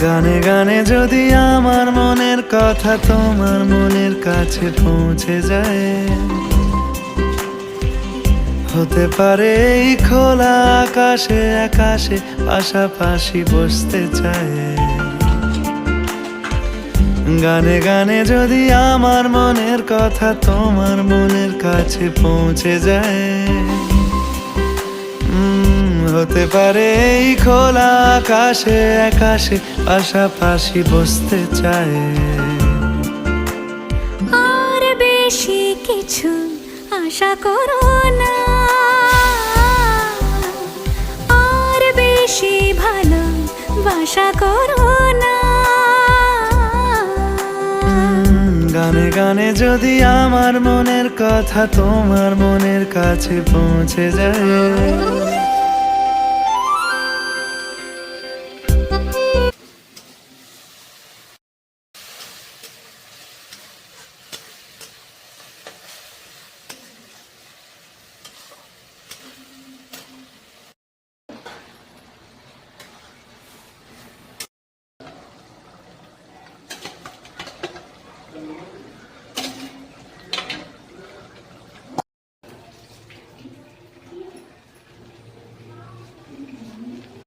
গানে গানে যদি আমার মনের কথা তোমার মনের কাছে পৌঁছে যায়, হতে পারে এই খোলা আকাশে আকাশে পাশাপাশি বসতে চায়। গানে গানে যদি আমার মনের কথা তোমার মনের কাছে পৌঁছে যায়, হতে পারে এই খোলা আকাশে আকাশে পাশাপাশি বসতে চায়। আর বেশি কিছু আশা করো না, আর বেশি ভালোবাসা করো না। গানে গানে যদি আমার মনের কথা তোমার মনের কাছে পৌঁছে যায়,